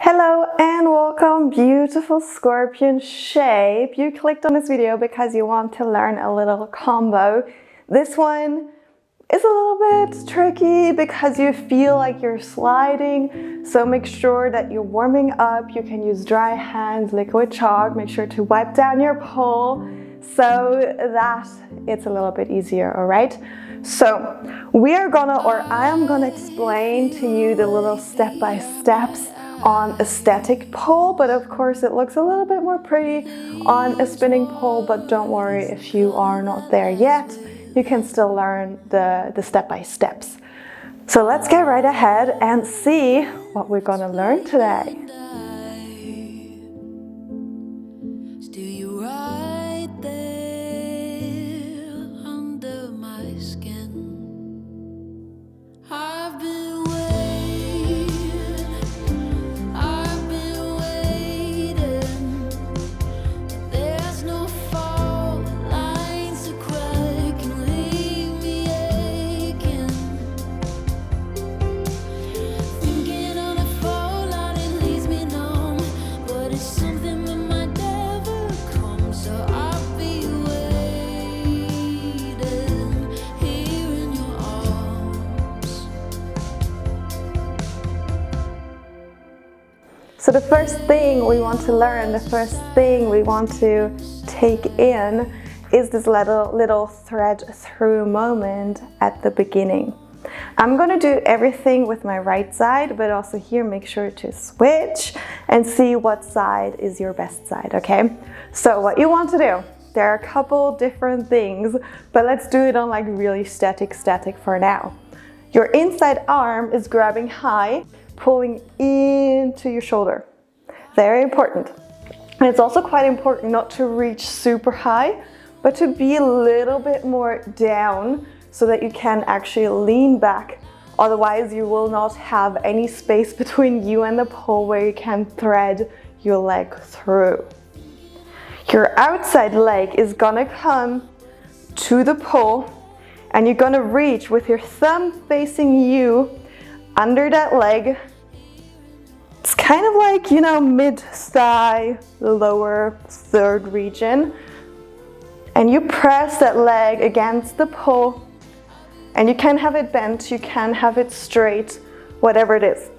Hello and welcome, beautiful scorpion shape. You clicked on this video because you want to learn a little combo. This one is a little bit tricky because you feel like you're sliding, so make sure that you're warming up. You can use dry hands, liquid chalk. Make sure to wipe down your pole so that it's a little bit easier, all right? So I am gonna explain to you the little step-by-steps on a static pole, but of course it looks a little bit more pretty on a spinning pole. But don't worry if you are not there yet, you can still learn the step-by-steps. So let's get right ahead and see what we're gonna learn today. So the first thing we want to learn, the first thing we want to take in is this little thread through moment at the beginning. I'm going to do everything with my right side, but also here make sure to switch and see what side is your best side, okay? So what you want to do, there are a couple different things, but let's do it on like really static for now. Your inside arm is grabbing high, pulling into your shoulder. Very important. And it's also quite important not to reach super high, but to be a little bit more down so that you can actually lean back. Otherwise, you will not have any space between you and the pole where you can thread your leg through. Your outside leg is gonna come to the pole, and you're gonna reach with your thumb facing you under that leg. It's kind of like, you know, mid-thigh, the lower third region. And you press that leg against the pole, and you can have it bent, you can have it straight, whatever it is.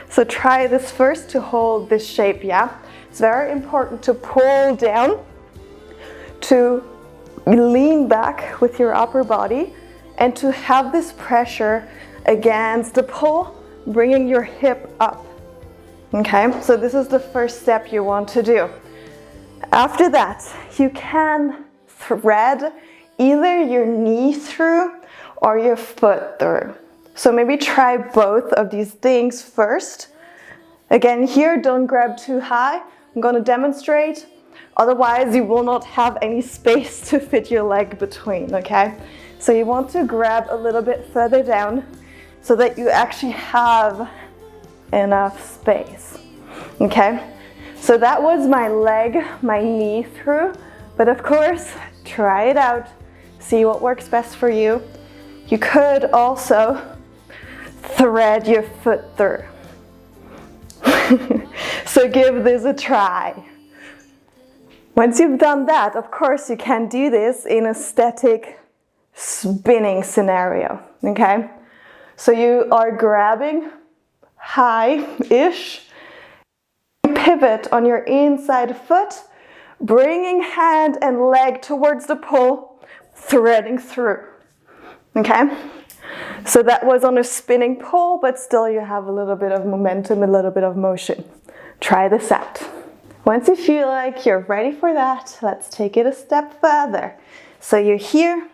So try this first to hold this shape, yeah? It's very important to pull down, to lean back with your upper body, and to have this pressure against the pole, bringing your hip up. Okay, so this is the first step you want to do. After that, you can thread either your knee through or your foot through. So maybe try both of these things first. Again, here, don't grab too high. I'm going to demonstrate. Otherwise, you will not have any space to fit your leg between, okay? So you want to grab a little bit further down so that you actually have enough space, okay? So that was my leg, my knee through, but of course, try it out, see what works best for you. You could also thread your foot through. So give this a try. Once you've done that, of course, you can do this in a static spinning scenario, okay? So you are grabbing high-ish, pivot on your inside foot, bringing hand and leg towards the pole, threading through, okay? So that was on a spinning pole, but still you have a little bit of momentum, a little bit of motion. Try this out. Once you feel like you're ready for that, let's take it a step further. So you're here,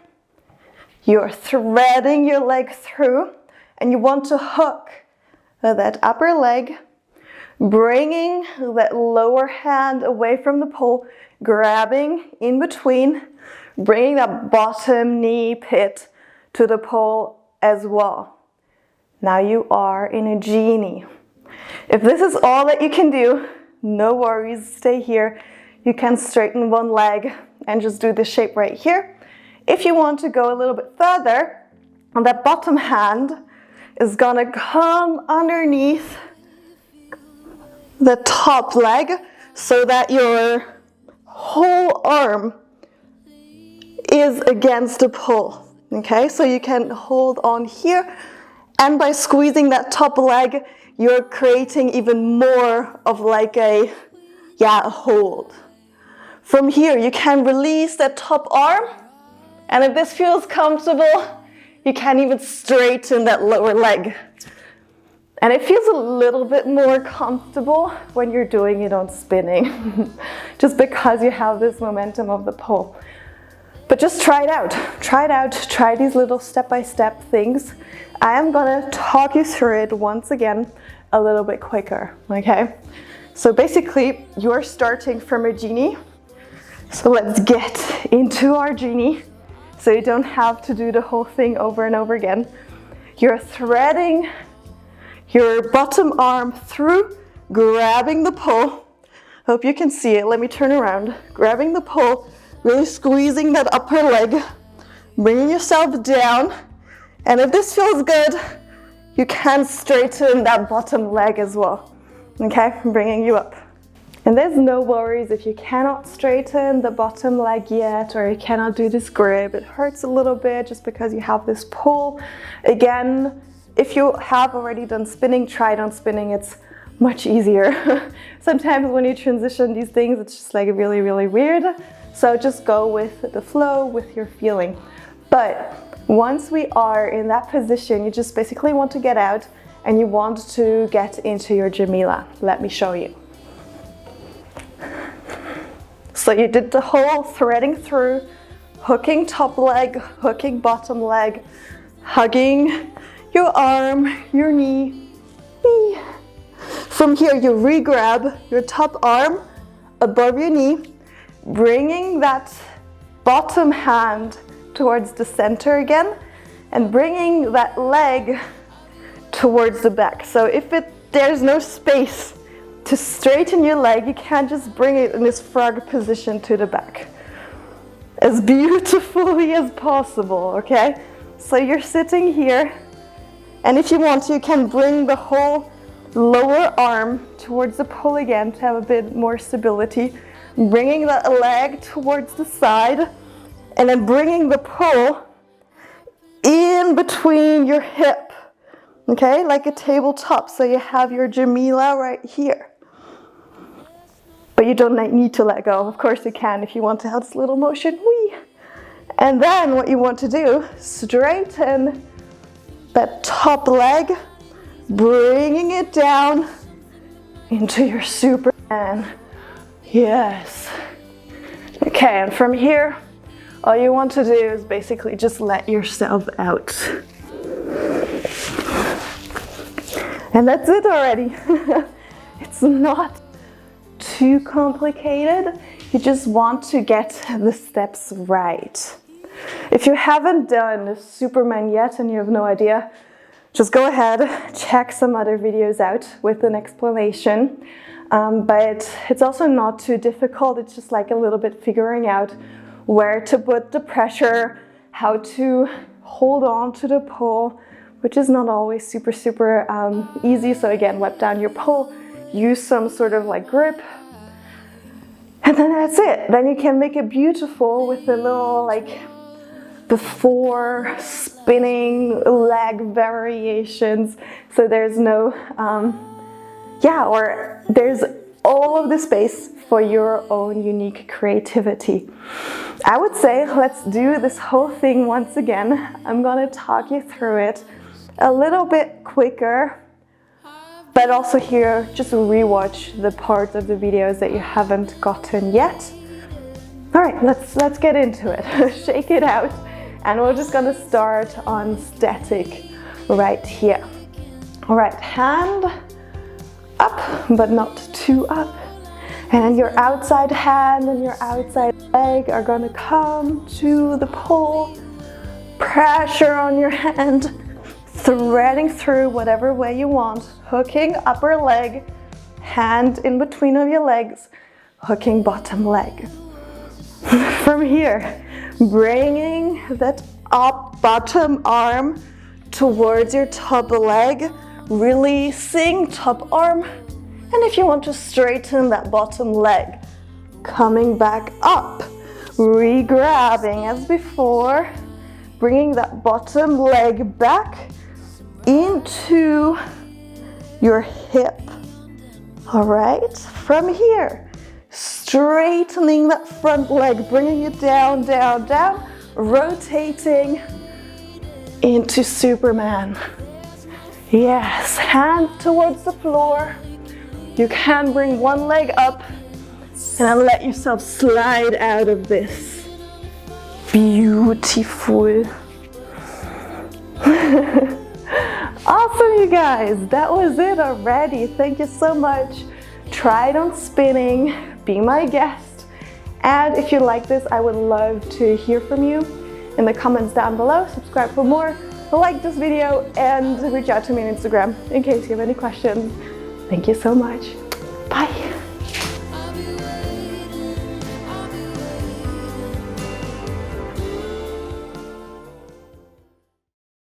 you're threading your leg through, and you want to hook that upper leg, bringing that lower hand away from the pole, grabbing in between, bringing that bottom knee pit to the pole as well. Now you are in a genie. If this is all that you can do, no worries, stay here. You can straighten one leg and just do the shape right here. If you want to go a little bit further, that bottom hand is gonna come underneath the top leg so that your whole arm is against the pull. Okay, so you can hold on here, and by squeezing that top leg, you're creating even more of like a hold. From here, you can release that top arm, and if this feels comfortable, you can even straighten that lower leg. And it feels a little bit more comfortable when you're doing it on spinning, just because you have this momentum of the pull. But just try it out. Try it out. Try these little step-by-step things. I am gonna talk you through it once again a little bit quicker, okay? So basically, you're starting from a genie. So let's get into our genie so you don't have to do the whole thing over and over again. You're threading your bottom arm through, grabbing the pull. Hope you can see it. Let me turn around. Grabbing the pull, really squeezing that upper leg, bringing yourself down. And if this feels good, you can straighten that bottom leg as well. Okay, bringing you up. And there's no worries if you cannot straighten the bottom leg yet, or you cannot do this grip. It hurts a little bit just because you have this pull. Again, if you have already done spinning, try it on spinning. It's much easier. Sometimes when you transition these things, it's just like really, really weird. So just go with the flow, with your feeling. But once we are in that position, you just basically want to get out and you want to get into your Jamilla. Let me show you. So you did the whole threading through, hooking top leg, hooking bottom leg, hugging your arm, your knee. From here, you re-grab your top arm above your knee, bringing that bottom hand towards the center again, and bringing that leg towards the back. So if there's no space to straighten your leg, you can just bring it in this frog position to the back. As beautifully as possible, okay? So you're sitting here, and if you want to, you can bring the whole lower arm towards the pull again to have a bit more stability. Bringing that leg towards the side, and then bringing the pull in between your hip, okay? Like a tabletop, so you have your Jamilla right here. But you don't need to let go. Of course you can if you want to have this little motion. Whee! And then what you want to do, straighten that top leg, bringing it down into your Superman. Yes. Okay, and from here, all you want to do is basically just let yourself out. And that's it already. It's not too complicated. You just want to get the steps right. If you haven't done Superman yet and you have no idea, just go ahead, check some other videos out with an explanation. But it's also not too difficult. It's just like a little bit figuring out where to put the pressure, how to hold on to the pull, which is not always super easy. So again, let down your pull, use some sort of like grip, and then that's it. Then you can make it beautiful with a little like before spinning leg variations. So there's no, or there's all of the space for your own unique creativity. I would say let's do this whole thing once again. I'm gonna talk you through it a little bit quicker, but also here, just rewatch the parts of the videos that you haven't gotten yet. All right, let's get into it. Shake it out, and we're just gonna start on static right here. All right, hand up, but not too up. And then your outside hand and your outside leg are gonna come to the pull. Pressure on your hand, threading through whatever way you want, hooking upper leg, hand in between of your legs, hooking bottom leg. From here, bringing that bottom arm towards your top leg, releasing top arm, And if you want to straighten that bottom leg, coming back up, re-grabbing as before, bringing that bottom leg back into your hip. All right, from here, straightening that front leg, bringing it down, down, down, rotating into Superman. Yes, hand towards the floor. You can bring one leg up and then let yourself slide out of this. Beautiful. Awesome, you guys. That was it already. Thank you so much. Try it on spinning. Be my guest. And if you like this, I would love to hear from you in the comments down below. Subscribe for more. Like this video and reach out to me on Instagram in case you have any questions. Thank you so much. Bye.